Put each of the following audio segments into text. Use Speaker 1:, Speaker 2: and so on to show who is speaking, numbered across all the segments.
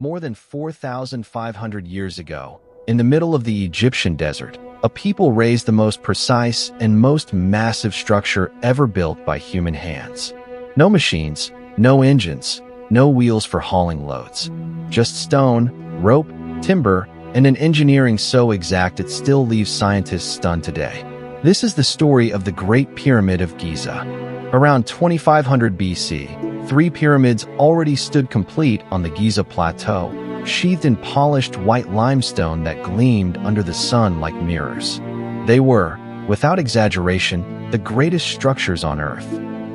Speaker 1: More than 4,500 years ago, in the middle of the Egyptian desert, a people raised the most precise and most massive structure ever built by human hands. No machines, no engines, no wheels for hauling loads. Just stone, rope, timber, and an engineering so exact it still leaves scientists stunned today. This is the story of the Great Pyramid of Giza. Around 2500 BC, 3 pyramids already stood complete on the Giza Plateau, sheathed in polished white limestone that gleamed under the sun like mirrors. They were, without exaggeration, the greatest structures on Earth.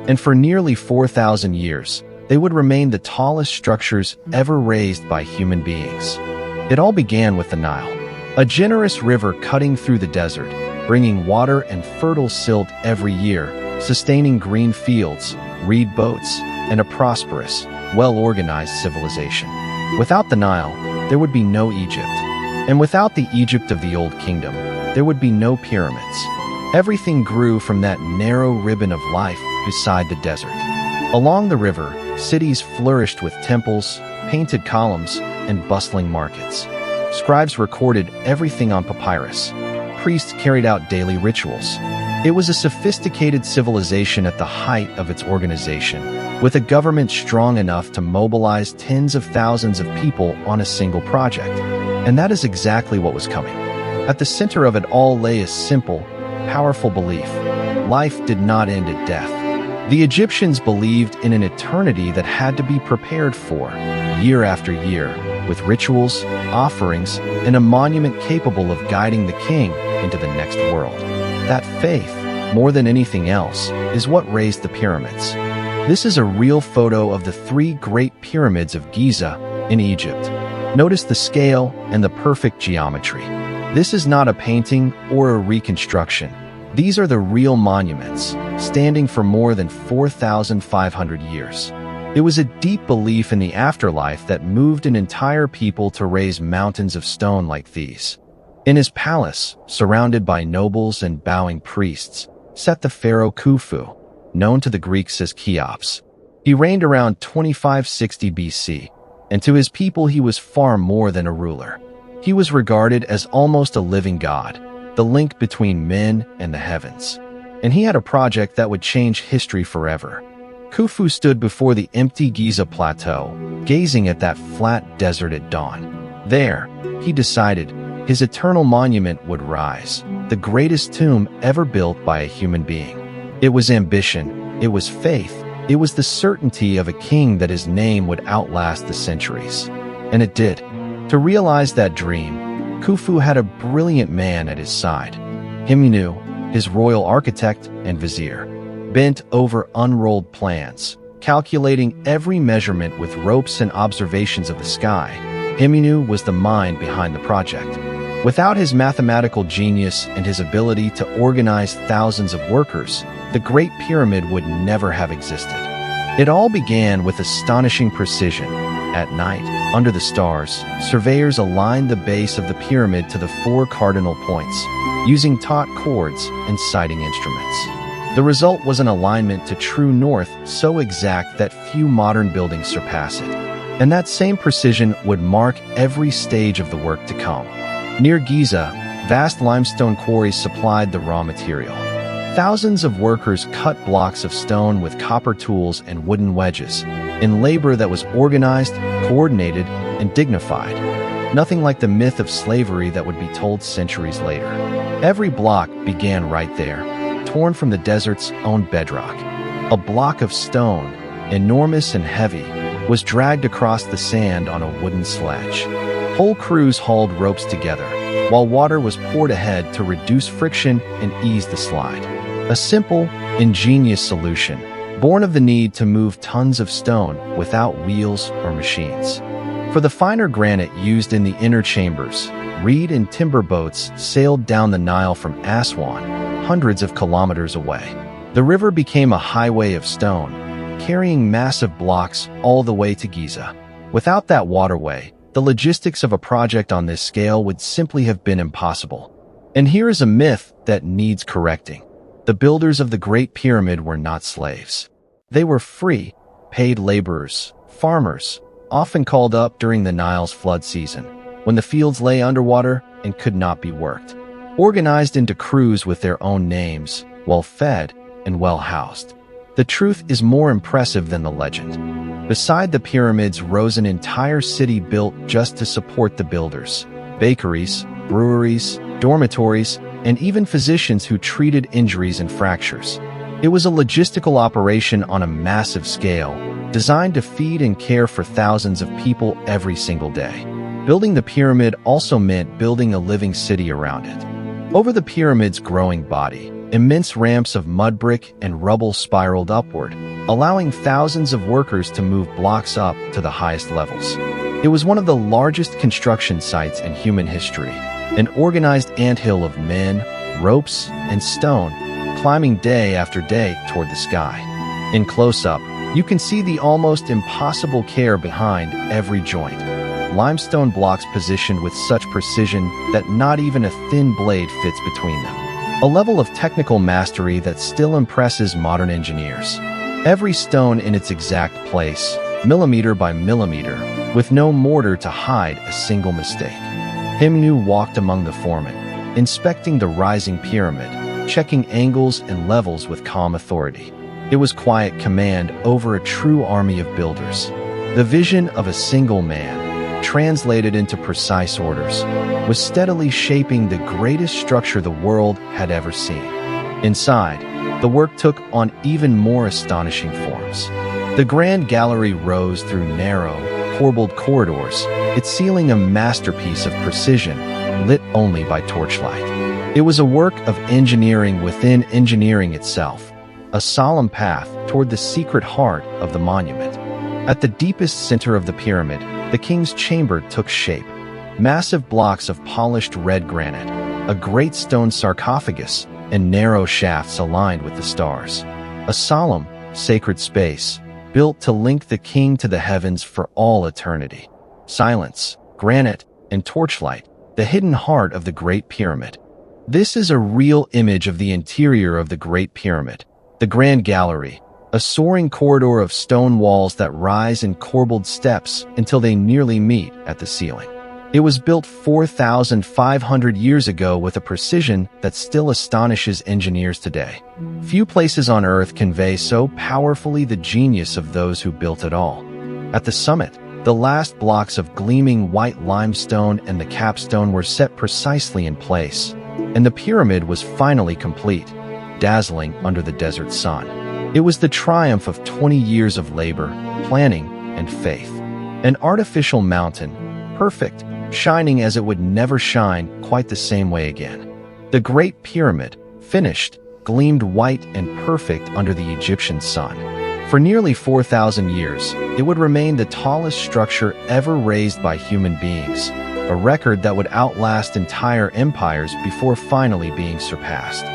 Speaker 1: And for nearly 4,000 years, they would remain the tallest structures ever raised by human beings. It all began with the Nile, a generous river cutting through the desert, bringing water and fertile silt every year, sustaining green fields, reed boats, and a prosperous, well-organized civilization. Without the Nile, there would be no Egypt. And without the Egypt of the Old Kingdom, there would be no pyramids. Everything grew from that narrow ribbon of life beside the desert. Along the river, cities flourished with temples, painted columns, and bustling markets. Scribes recorded everything on papyrus. Priests carried out daily rituals. It was a sophisticated civilization at the height of its organization, with a government strong enough to mobilize tens of thousands of people on a single project. And that is exactly what was coming. At the center of it all lay a simple, powerful belief. Life did not end at death. The Egyptians believed in an eternity that had to be prepared for, year after year, with rituals, offerings, and a monument capable of guiding the king into the next world. That faith, more than anything else, is what raised the pyramids. This is a real photo of the 3 Great Pyramids of Giza in Egypt. Notice the scale and the perfect geometry. This is not a painting or a reconstruction. These are the real monuments, standing for more than 4,500 years. It was a deep belief in the afterlife that moved an entire people to raise mountains of stone like these. In his palace, surrounded by nobles and bowing priests, sat the pharaoh Khufu, known to the Greeks as Cheops. He reigned around 2560 BC, and to his people he was far more than a ruler. He was regarded as almost a living god, the link between men and the heavens. And he had a project that would change history forever. Khufu stood before the empty Giza Plateau, gazing at that flat desert at dawn. There, he decided, his eternal monument would rise, the greatest tomb ever built by a human being. It was ambition, it was faith, it was the certainty of a king that his name would outlast the centuries. And it did. To realize that dream, Khufu had a brilliant man at his side. Himinu, his royal architect and vizier, bent over unrolled plans, calculating every measurement with ropes and observations of the sky. Himinu was the mind behind the project. Without his mathematical genius and his ability to organize thousands of workers, the Great Pyramid would never have existed. It all began with astonishing precision. At night, under the stars, surveyors aligned the base of the pyramid to the 4 cardinal points, using taut cords and sighting instruments. The result was an alignment to true north so exact that few modern buildings surpass it. And that same precision would mark every stage of the work to come. Near Giza, vast limestone quarries supplied the raw material. Thousands of workers cut blocks of stone with copper tools and wooden wedges, in labor that was organized, coordinated, and dignified. Nothing like the myth of slavery that would be told centuries later. Every block began right there, torn from the desert's own bedrock. A block of stone, enormous and heavy, was dragged across the sand on a wooden sledge. Whole crews hauled ropes together, while water was poured ahead to reduce friction and ease the slide. A simple, ingenious solution, born of the need to move tons of stone without wheels or machines. For the finer granite used in the inner chambers, reed and timber boats sailed down the Nile from Aswan, hundreds of kilometers away. The river became a highway of stone, carrying massive blocks all the way to Giza. Without that waterway, the logistics of a project on this scale would simply have been impossible. And here is a myth that needs correcting. The builders of the Great Pyramid were not slaves. They were free, paid laborers, farmers, often called up during the Nile's flood season, when the fields lay underwater and could not be worked. Organized into crews with their own names, well-fed and well-housed. The truth is more impressive than the legend. Beside the pyramids rose an entire city built just to support the builders. Bakeries, breweries, dormitories, and even physicians who treated injuries and fractures. It was a logistical operation on a massive scale, designed to feed and care for thousands of people every single day. Building the pyramid also meant building a living city around it. Over the pyramid's growing body, immense ramps of mud brick and rubble spiraled upward, allowing thousands of workers to move blocks up to the highest levels. It was one of the largest construction sites in human history, an organized anthill of men, ropes, and stone, climbing day after day toward the sky. In close-up, you can see the almost impossible care behind every joint. Limestone blocks positioned with such precision that not even a thin blade fits between them. A level of technical mastery that still impresses modern engineers. Every stone in its exact place, millimeter by millimeter, with no mortar to hide a single mistake. Himnu walked among the foremen, inspecting the rising pyramid, checking angles and levels with calm authority. It was quiet command over a true army of builders. The vision of a single man, translated into precise orders, was steadily shaping the greatest structure the world had ever seen. Inside, the work took on even more astonishing forms. The grand gallery rose through narrow, corbelled corridors, its ceiling a masterpiece of precision, lit only by torchlight. It was a work of engineering within engineering itself, a solemn path toward the secret heart of the monument. At the deepest center of the pyramid, the king's chamber took shape. Massive blocks of polished red granite, a great stone sarcophagus, and narrow shafts aligned with the stars. A solemn, sacred space, built to link the king to the heavens for all eternity. Silence, granite, and torchlight, the hidden heart of the Great Pyramid. This is a real image of the interior of the Great Pyramid. The Grand Gallery, a soaring corridor of stone walls that rise in corbelled steps until they nearly meet at the ceiling. It was built 4,500 years ago with a precision that still astonishes engineers today. Few places on Earth convey so powerfully the genius of those who built it all. At the summit, the last blocks of gleaming white limestone and the capstone were set precisely in place, and the pyramid was finally complete, dazzling under the desert sun. It was the triumph of 20 years of labor, planning, and faith. An artificial mountain, perfect, shining as it would never shine quite the same way again. The Great Pyramid, finished, gleamed white and perfect under the Egyptian sun. For nearly 4,000 years, it would remain the tallest structure ever raised by human beings, a record that would outlast entire empires before finally being surpassed.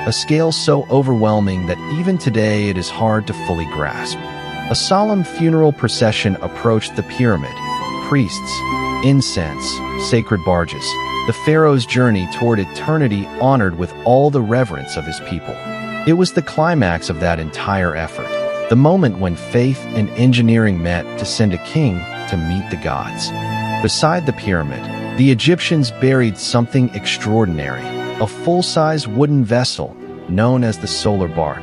Speaker 1: A scale so overwhelming that even today it is hard to fully grasp. A solemn funeral procession approached the pyramid. Priests, incense, sacred barges, the pharaoh's journey toward eternity honored with all the reverence of his people. It was the climax of that entire effort, the moment when faith and engineering met to send a king to meet the gods. Beside the pyramid, the Egyptians buried something extraordinary, a full-size wooden vessel known as the solar bark,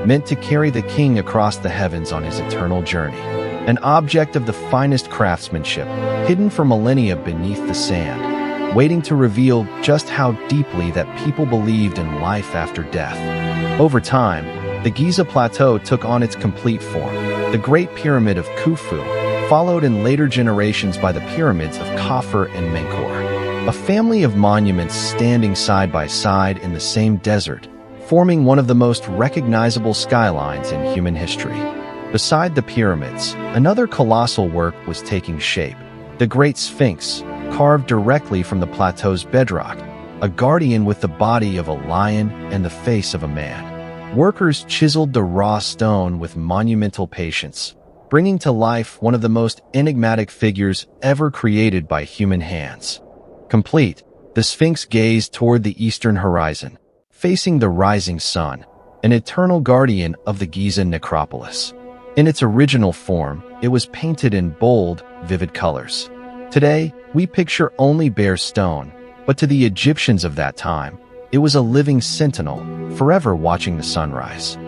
Speaker 1: meant to carry the king across the heavens on his eternal journey. An object of the finest craftsmanship, hidden for millennia beneath the sand, waiting to reveal just how deeply that people believed in life after death. Over time, the Giza Plateau took on its complete form. The Great Pyramid of Khufu, followed in later generations by the pyramids of Khafre and Menkaure, a family of monuments standing side by side in the same desert, forming one of the most recognizable skylines in human history. Beside the pyramids, another colossal work was taking shape. The Great Sphinx, carved directly from the plateau's bedrock, a guardian with the body of a lion and the face of a man. Workers chiseled the raw stone with monumental patience, bringing to life one of the most enigmatic figures ever created by human hands. Complete, the Sphinx gazed toward the eastern horizon, facing the rising sun, an eternal guardian of the Giza necropolis. In its original form, it was painted in bold, vivid colors. Today, we picture only bare stone, but to the Egyptians of that time, it was a living sentinel, forever watching the sunrise.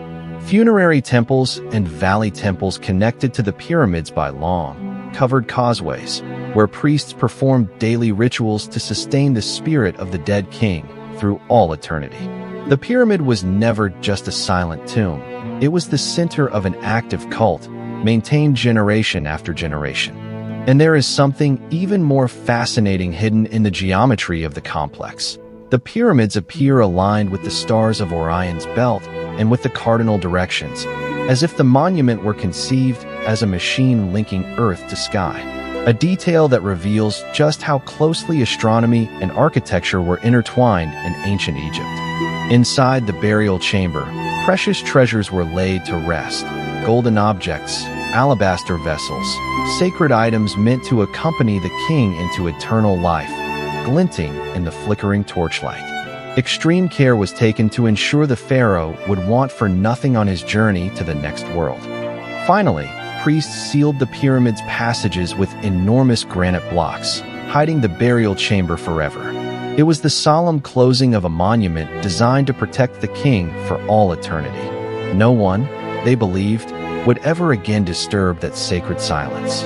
Speaker 1: Funerary temples and valley temples connected to the pyramids by long, covered causeways, where priests performed daily rituals to sustain the spirit of the dead king through all eternity. The pyramid was never just a silent tomb. It was the center of an active cult, maintained generation after generation. And there is something even more fascinating hidden in the geometry of the complex. The pyramids appear aligned with the stars of Orion's belt and with the cardinal directions, as if the monument were conceived as a machine linking Earth to sky, a detail that reveals just how closely astronomy and architecture were intertwined in ancient Egypt. Inside the burial chamber, precious treasures were laid to rest: golden objects, alabaster vessels, sacred items meant to accompany the king into eternal life, glinting in the flickering torchlight. Extreme care was taken to ensure the pharaoh would want for nothing on his journey to the next world. Finally, priests sealed the pyramid's passages with enormous granite blocks, hiding the burial chamber forever. It was the solemn closing of a monument designed to protect the king for all eternity. No one, they believed, would ever again disturb that sacred silence.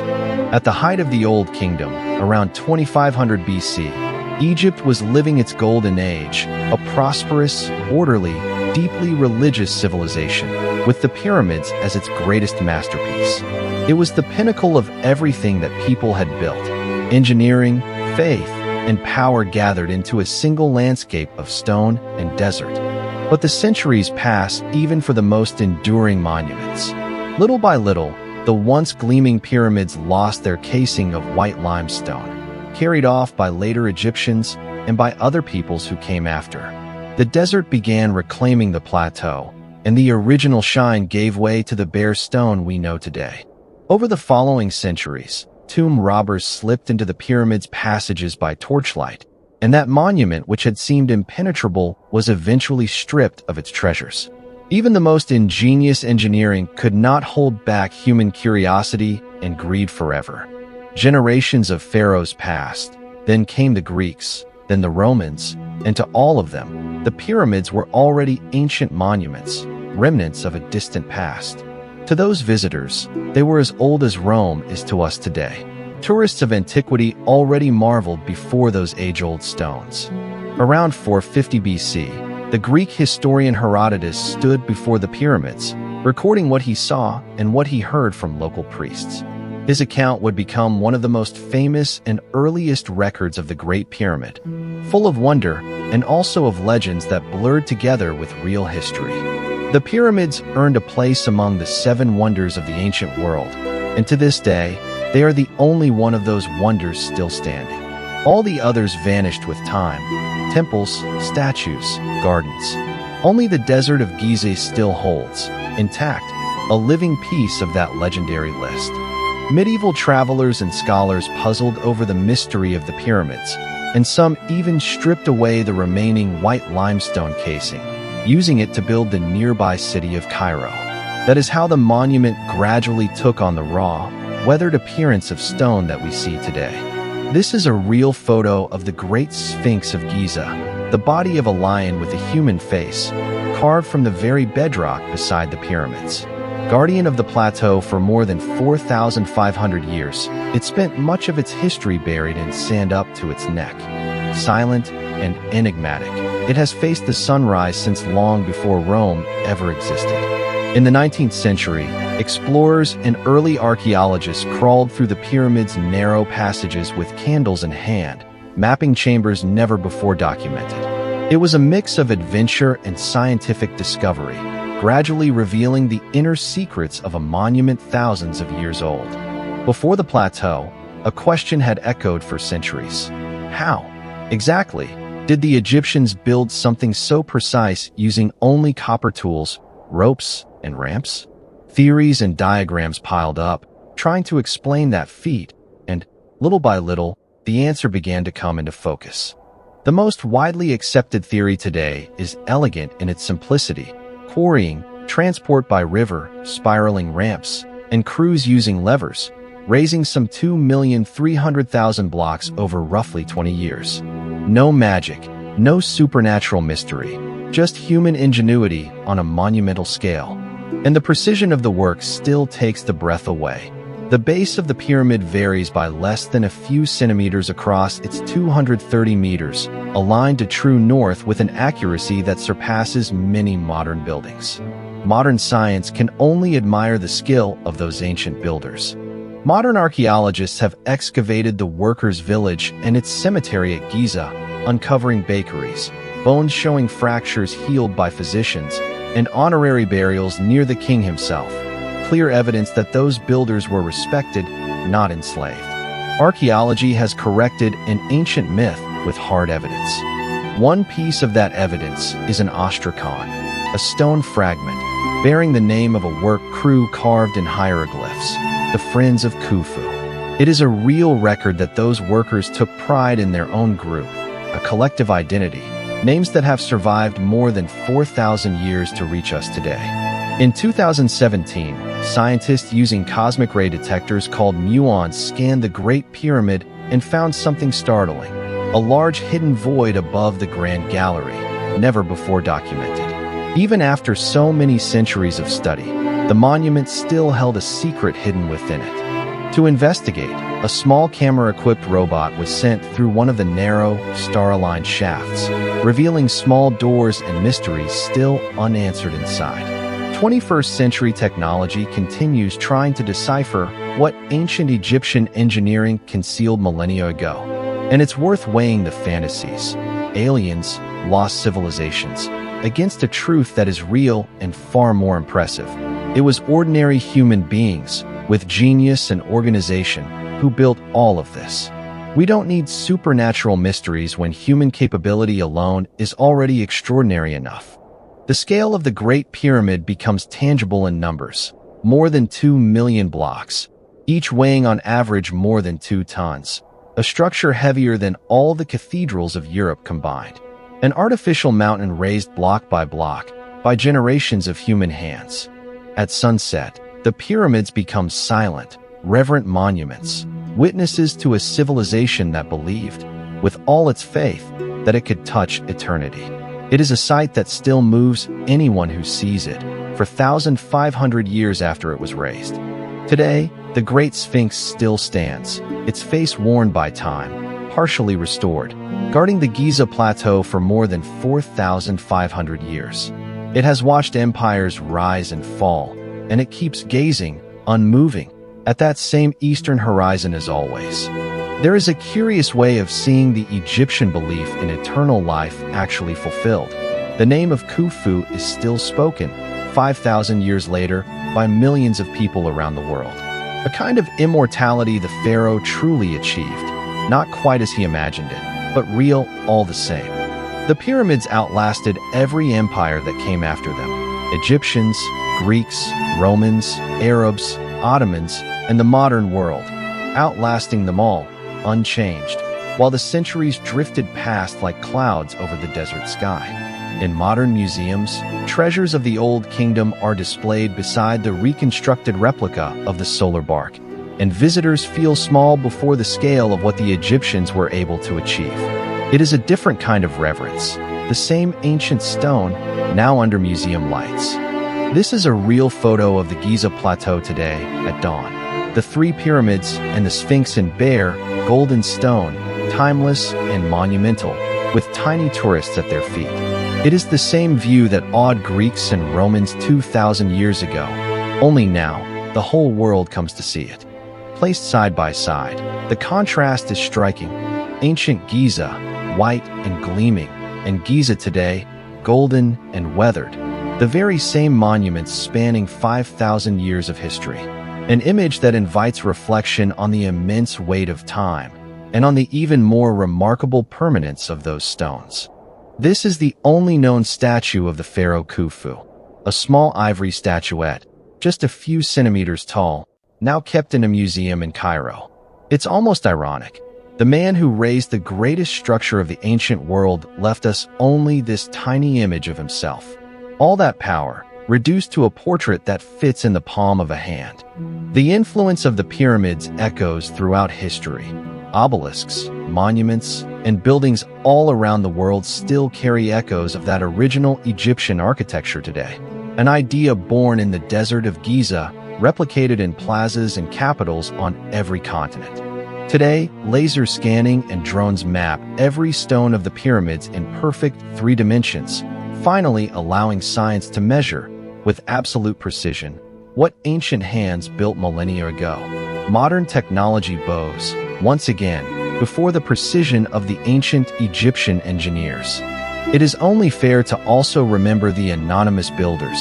Speaker 1: At the height of the Old Kingdom, around 2500 BC, Egypt was living its golden age, a prosperous, orderly, deeply religious civilization, with the pyramids as its greatest masterpiece. It was the pinnacle of everything that people had built: engineering, faith, and power gathered into a single landscape of stone and desert. But the centuries passed even for the most enduring monuments. Little by little, the once gleaming pyramids lost their casing of white limestone, carried off by later Egyptians and by other peoples who came after. The desert began reclaiming the plateau, and the original shine gave way to the bare stone we know today. Over the following centuries, tomb robbers slipped into the pyramid's passages by torchlight, and that monument which had seemed impenetrable was eventually stripped of its treasures. Even the most ingenious engineering could not hold back human curiosity and greed forever. Generations of pharaohs passed, then came the Greeks, then the Romans, and to all of them, the pyramids were already ancient monuments, remnants of a distant past. To those visitors, they were as old as Rome is to us today. Tourists of antiquity already marveled before those age-old stones. Around 450 BC, the Greek historian Herodotus stood before the pyramids, recording what he saw and what he heard from local priests. His account would become one of the most famous and earliest records of the Great Pyramid, full of wonder and also of legends that blurred together with real history. The pyramids earned a place among the 7 wonders of the ancient world, and to this day, they are the only one of those wonders still standing. All the others vanished with time: temples, statues, gardens. Only the desert of Giza still holds, intact, a living piece of that legendary list. Medieval travelers and scholars puzzled over the mystery of the pyramids, and some even stripped away the remaining white limestone casing, using it to build the nearby city of Cairo. That is how the monument gradually took on the raw, weathered appearance of stone that we see today. This is a real photo of the Great Sphinx of Giza, the body of a lion with a human face, carved from the very bedrock beside the pyramids. Guardian of the plateau for more than 4,500 years, it spent much of its history buried in sand up to its neck. Silent and enigmatic, it has faced the sunrise since long before Rome ever existed. In the 19th century, explorers and early archaeologists crawled through the pyramid's narrow passages with candles in hand, mapping chambers never before documented. It was a mix of adventure and scientific discovery, gradually revealing the inner secrets of a monument thousands of years old. Before the plateau, a question had echoed for centuries. How, exactly, did the Egyptians build something so precise using only copper tools, ropes, and ramps? Theories and diagrams piled up, trying to explain that feat, and, little by little, the answer began to come into focus. The most widely accepted theory today is elegant in its simplicity: quarrying, transport by river, spiraling ramps, and crews using levers, raising some 2,300,000 blocks over roughly 20 years. No magic, no supernatural mystery, just human ingenuity on a monumental scale. And the precision of the work still takes the breath away. The base of the pyramid varies by less than a few centimeters across its 230 meters, aligned to true north with an accuracy that surpasses many modern buildings. Modern science can only admire the skill of those ancient builders. Modern archaeologists have excavated the workers' village and its cemetery at Giza, uncovering bakeries, bones showing fractures healed by physicians, and honorary burials near the king himself. Clear evidence that those builders were respected, not enslaved. Archaeology has corrected an ancient myth with hard evidence. One piece of that evidence is an ostracon, a stone fragment bearing the name of a work crew carved in hieroglyphs, the Friends of Khufu. It is a real record that those workers took pride in their own group, a collective identity, names that have survived more than 4,000 years to reach us today. In 2017, scientists using cosmic ray detectors called muons scanned the Great Pyramid and found something startling, a large hidden void above the Grand Gallery, never before documented. Even after so many centuries of study, the monument still held a secret hidden within it. To investigate, a small camera-equipped robot was sent through one of the narrow, star-aligned shafts, revealing small doors and mysteries still unanswered inside. 21st century technology continues trying to decipher what ancient Egyptian engineering concealed millennia ago. And it's worth weighing the fantasies, aliens, lost civilizations, against a truth that is real and far more impressive. It was ordinary human beings, with genius and organization, who built all of this. We don't need supernatural mysteries when human capability alone is already extraordinary enough. The scale of the Great Pyramid becomes tangible in numbers, more than 2 million blocks, each weighing on average more than 2 tons, a structure heavier than all the cathedrals of Europe combined. An artificial mountain raised block by generations of human hands. At sunset, the pyramids become silent, reverent monuments, witnesses to a civilization that believed, with all its faith, that it could touch eternity. It is a sight that still moves anyone who sees it, for 1,500 years after it was raised. Today, the Great Sphinx still stands, its face worn by time, partially restored, guarding the Giza Plateau for more than 4,500 years. It has watched empires rise and fall, and it keeps gazing, unmoving, at that same eastern horizon as always. There is a curious way of seeing the Egyptian belief in eternal life actually fulfilled. The name of Khufu is still spoken, 5,000 years later, by millions of people around the world. A kind of immortality the pharaoh truly achieved, not quite as he imagined it, but real all the same. The pyramids outlasted every empire that came after them: Egyptians, Greeks, Romans, Arabs, Ottomans, and the modern world, outlasting them all, unchanged, while the centuries drifted past like clouds over the desert sky. In modern museums, treasures of the Old Kingdom are displayed beside the reconstructed replica of the solar bark, and visitors feel small before the scale of what the Egyptians were able to achieve. It is a different kind of reverence, the same ancient stone, now under museum lights. This is a real photo of the Giza Plateau today at dawn. The 3 pyramids and the Sphinx in bare, golden stone, timeless and monumental, with tiny tourists at their feet. It is the same view that awed Greeks and Romans 2,000 years ago. Only now, the whole world comes to see it. Placed side by side, the contrast is striking. Ancient Giza, white and gleaming, and Giza today, golden and weathered. The very same monuments spanning 5,000 years of history. An image that invites reflection on the immense weight of time, and on the even more remarkable permanence of those stones. This is the only known statue of the pharaoh Khufu, a small ivory statuette, just a few centimeters tall, now kept in a museum in Cairo. It's almost ironic. The man who raised the greatest structure of the ancient world left us only this tiny image of himself. All that power, reduced to a portrait that fits in the palm of a hand. The influence of the pyramids echoes throughout history. Obelisks, monuments, and buildings all around the world still carry echoes of that original Egyptian architecture today. An idea born in the desert of Giza, replicated in plazas and capitals on every continent. Today, laser scanning and drones map every stone of the pyramids in perfect 3 dimensions, finally allowing science to measure, with absolute precision, what ancient hands built millennia ago. Modern technology bows, once again, before the precision of the ancient Egyptian engineers. It is only fair to also remember the anonymous builders,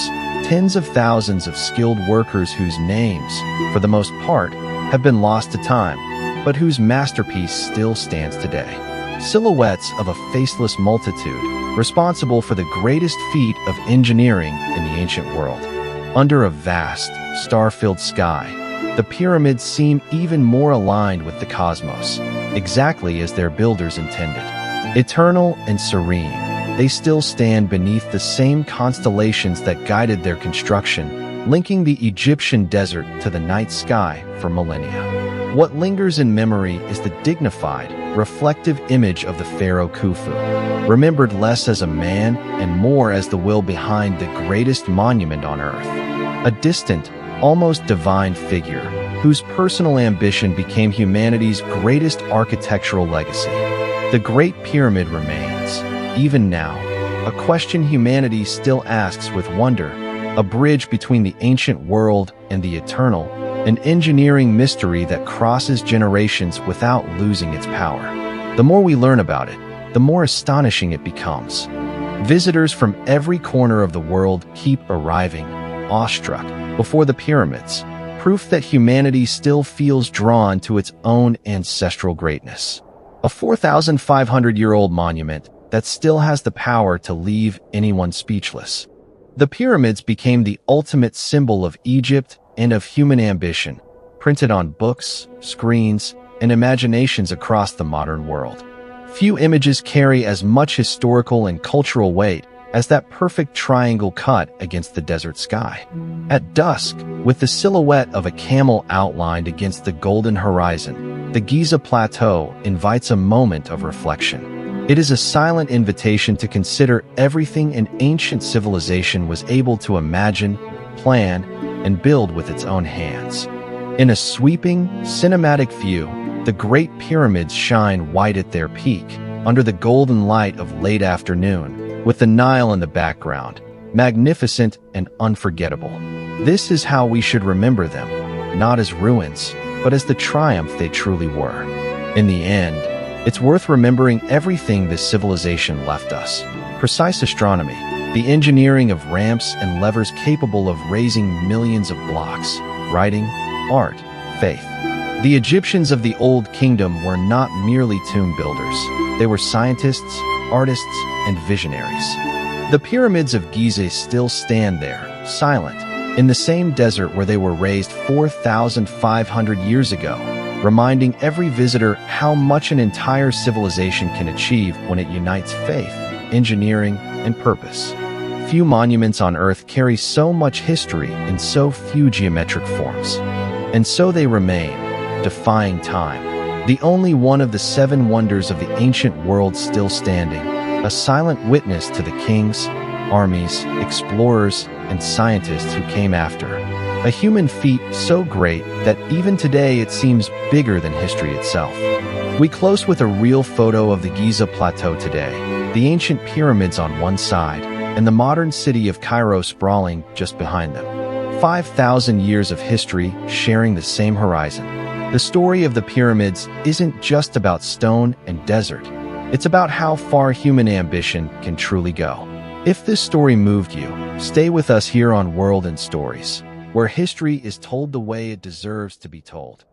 Speaker 1: tens of thousands of skilled workers whose names, for the most part, have been lost to time, but whose masterpiece still stands today. Silhouettes of a faceless multitude, responsible for the greatest feat of engineering in the ancient world. Under a vast, star-filled sky, the pyramids seem even more aligned with the cosmos, exactly as their builders intended. Eternal and serene, they still stand beneath the same constellations that guided their construction, linking the Egyptian desert to the night sky for millennia. What lingers in memory is the dignified, reflective image of the pharaoh Khufu, remembered less as a man and more as the will behind the greatest monument on earth. A distant, almost divine figure, whose personal ambition became humanity's greatest architectural legacy. The Great Pyramid remains, even now, a question humanity still asks with wonder, a bridge between the ancient world and the eternal, an engineering mystery that crosses generations without losing its power. The more we learn about it, the more astonishing it becomes. Visitors from every corner of the world keep arriving, awestruck, before the pyramids, proof that humanity still feels drawn to its own ancestral greatness. A 4,500-year-old monument that still has the power to leave anyone speechless. The pyramids became the ultimate symbol of Egypt and of human ambition, printed on books, screens, and imaginations across the modern world. Few images carry as much historical and cultural weight as that perfect triangle cut against the desert sky. At dusk, with the silhouette of a camel outlined against the golden horizon, the Giza Plateau invites a moment of reflection. It is a silent invitation to consider everything an ancient civilization was able to imagine, plan, and build with its own hands. In a sweeping, cinematic view, the Great Pyramids shine white at their peak, under the golden light of late afternoon, with the Nile in the background, magnificent and unforgettable. This is how we should remember them, not as ruins, but as the triumph they truly were. In the end, it's worth remembering everything this civilization left us. Precise astronomy, the engineering of ramps and levers capable of raising millions of blocks, writing, art, faith. The Egyptians of the Old Kingdom were not merely tomb builders. They were scientists, artists, and visionaries. The pyramids of Giza still stand there, silent, in the same desert where they were raised 4,500 years ago, reminding every visitor how much an entire civilization can achieve when it unites faith, engineering, and purpose. Few monuments on Earth carry so much history in so few geometric forms. And so they remain, defying time, the only one of the 7 wonders of the ancient world still standing, a silent witness to the kings, armies, explorers, and scientists who came after. A human feat so great that even today it seems bigger than history itself. We close with a real photo of the Giza Plateau today, the ancient pyramids on one side, and the modern city of Cairo sprawling just behind them. 5,000 years of history sharing the same horizon. The story of the pyramids isn't just about stone and desert. It's about how far human ambition can truly go. If this story moved you, stay with us here on World and Stories, where history is told the way it deserves to be told.